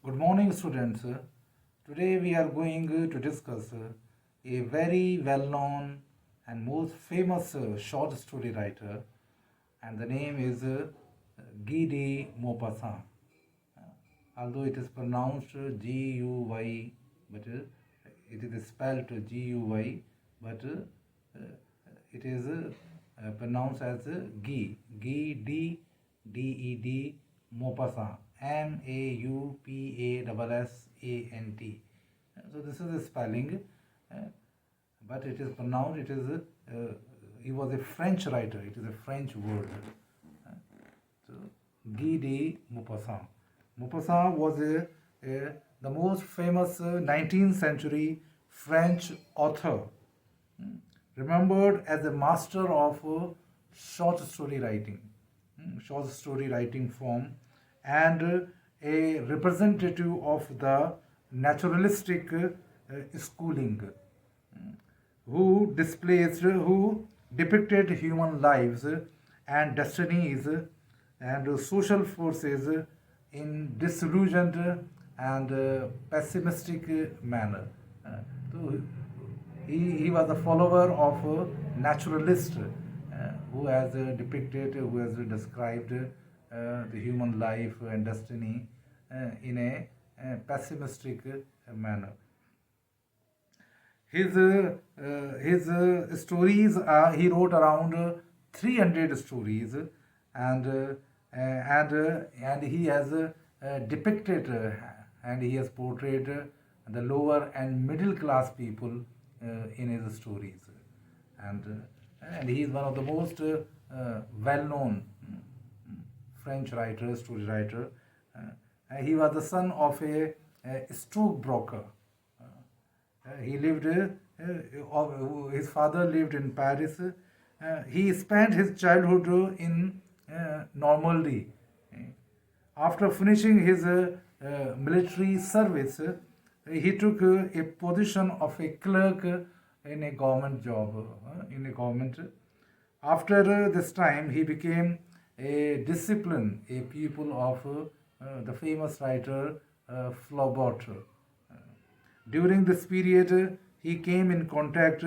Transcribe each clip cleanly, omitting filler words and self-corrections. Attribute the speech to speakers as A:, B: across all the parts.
A: Good morning, students. Today we are going to discuss a very well known and most famous short story writer, and the name is Guy de Maupassant. Although it is pronounced Guy, but it is spelled Guy, but it is pronounced as Guy D Maupassant, Maupassant. So this is the spelling, uh, but it is pronounced. He was a French writer. It is a French word. Uh, so Guy de Maupassant. Maupassant was the most famous 19th century French author, remembered as a master of short story writing form, and a representative of the naturalistic schooling, who depicted human lives and destinies and social forces in disillusioned and pessimistic manner. So he was a follower of a naturalist who has described the human life and destiny in a pessimistic manner. His stories, he wrote around 300 stories, and he has depicted and he has portrayed the lower and middle class people in his stories, and he is one of the most well known French writer, story writer. He was the son of a stockbroker. He lived, his father lived in Paris. He spent his childhood in Normandy. After finishing his military service, he took a position of a clerk in a government job, in a government. After this time, he became a pupil of the famous writer Flaubert. During this period, he came in contact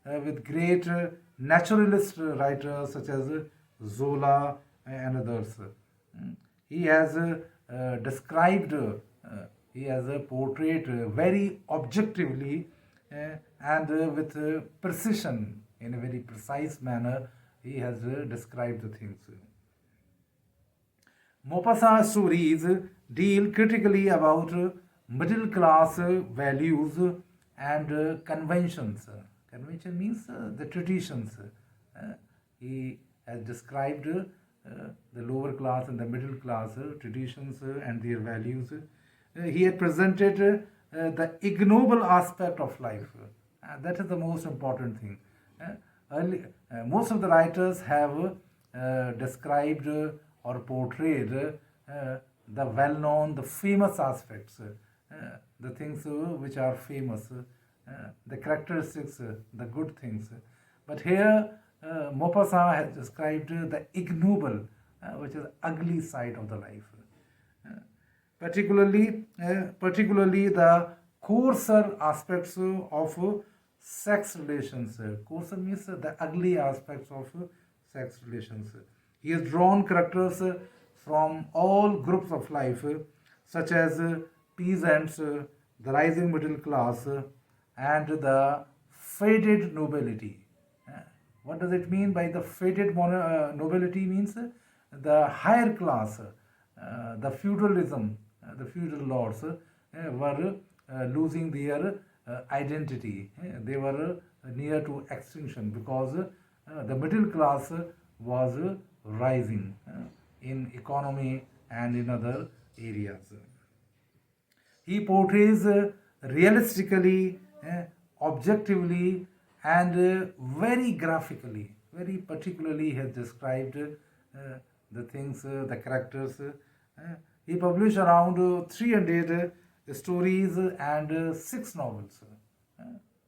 A: with great naturalist writers such as Zola and others. He has described, he has portrayed very objectively and with precision, in a very precise manner. He has described the things. Maupassant's stories deal critically about middle class values and conventions. Convention means the traditions. He has described the lower class and the middle class traditions and their values. He had presented the ignoble aspect of life. That is the most important thing. Most of the writers have described or portrayed the well-known, the famous aspects, the things which are famous, the characteristics, the good things. But here, Maupassant has described the ignoble, which is ugly side of the life. Particularly the coarser aspects of sex relations. Coarser means the ugly aspects of sex relations. He has drawn characters from all groups of life, such as peasants, the rising middle class, and the faded nobility. What does it mean by the faded nobility? Means the higher class, the feudalism, the feudal lords were losing their identity. They were near to extinction because the middle class was rising in economy and in other areas. He portrays realistically, objectively, and very graphically, very particularly, he has described the things, the characters. He published around 300 stories and 6 novels.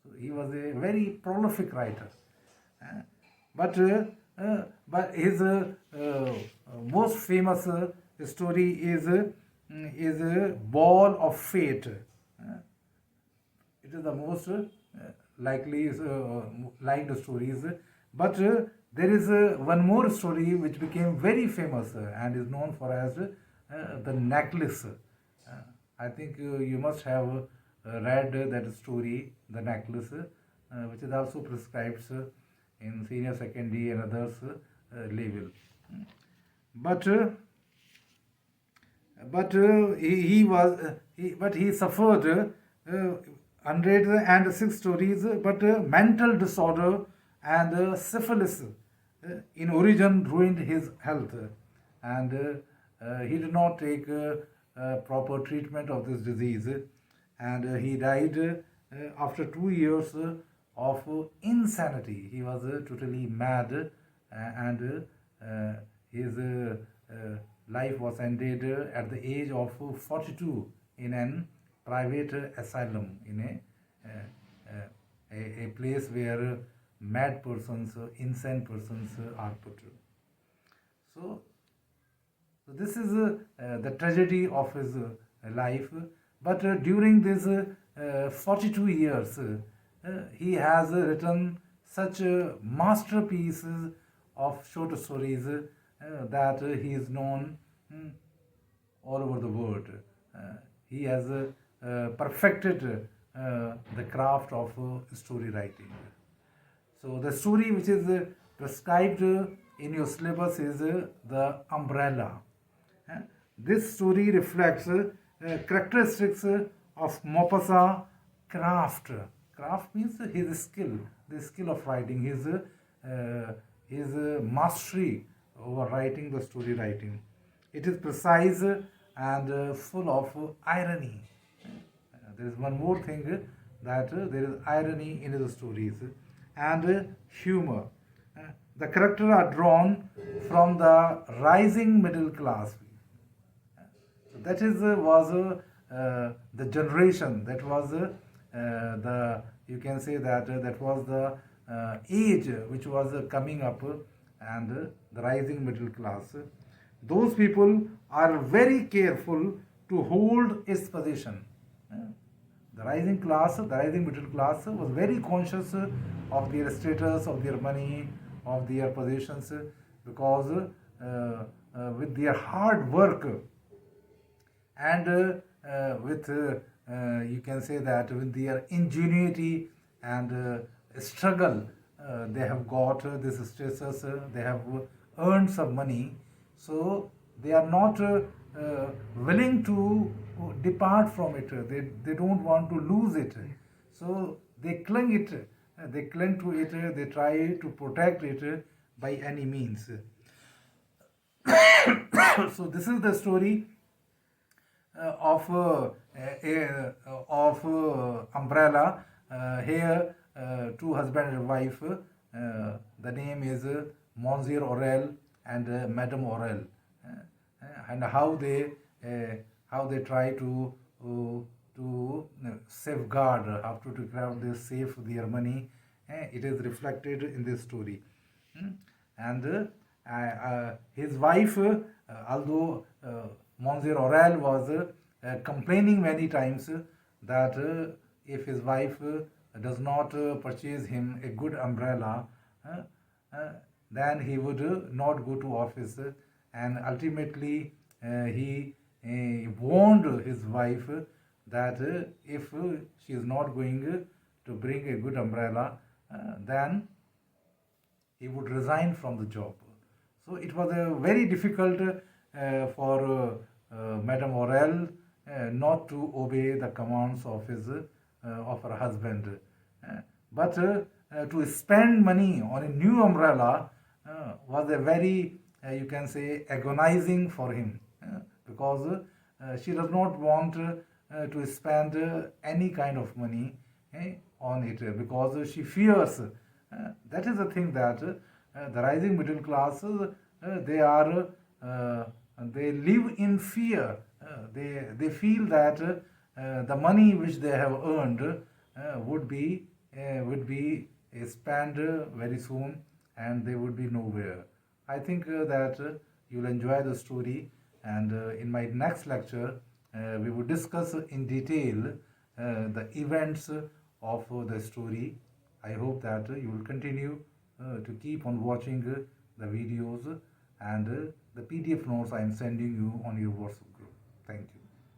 A: So he was a very prolific writer. Uh, but but his most famous story is is a ball of fate. It is the most likely liked stories. But there is one more story which became very famous and is known for as the necklace. I think you must have read that story, the necklace, which is also prescribed in senior secondary and others level. But he suffered 106 stories, but mental disorder and syphilis in origin ruined his health, and he did not take proper treatment of this disease, and he died after 2 years of insanity. He was totally mad, and his life was ended at the age of 42 in an private asylum, in a place where mad persons, insane persons are put. So, so this is the tragedy of his life. But during these 42 years, he has written such masterpieces of short stories that he is known all over the world. He has perfected the craft of story writing. So the story which is prescribed in your syllabus is the umbrella. This story reflects characteristics of Maupassant craft. Craft means his skill, the skill of writing, his mastery over writing the story writing. It is precise and full of irony. There is one more thing that there is irony in the stories and humor. The characters are drawn from the rising middle class. So that is was the generation, that was the, you can say that that was the age which was coming up, and the rising middle class. Those people are very careful to hold its position. The rising class, the rising middle class was very conscious of their status, of their money, of their positions, because with their hard work and with you can say that with their ingenuity and struggle, they have got this status, they have earned some money, so they are not willing to depart from it. They don't want to lose it, so they cling it, they cling to it, they try to protect it by any means. So this is the story of umbrella. Here two husband and wife, the name is Monsieur Aurel and Madame Aurel, and how they try to safeguard, how they save their money. It is reflected in this story. And his wife, although Monsieur Aurel was complaining many times that if his wife does not purchase him a good umbrella, then he would not go to office, and ultimately he warned his wife that if she is not going to bring a good umbrella, then he would resign from the job. So it was very difficult for Madame Aurel not to obey the commands of her husband. But to spend money on a new umbrella was a very, you can say, agonizing for him, because she does not want to spend any kind of money on it, because she fears. That is the thing, that the rising middle class, they live in fear. They feel that the money which they have earned would be spent very soon, and they would be nowhere. I think that you'll enjoy the story, And in my next lecture, we will discuss in detail the events of the story. I hope that you will continue to keep on watching the videos and the PDF notes I am sending you on your WhatsApp group. Thank you.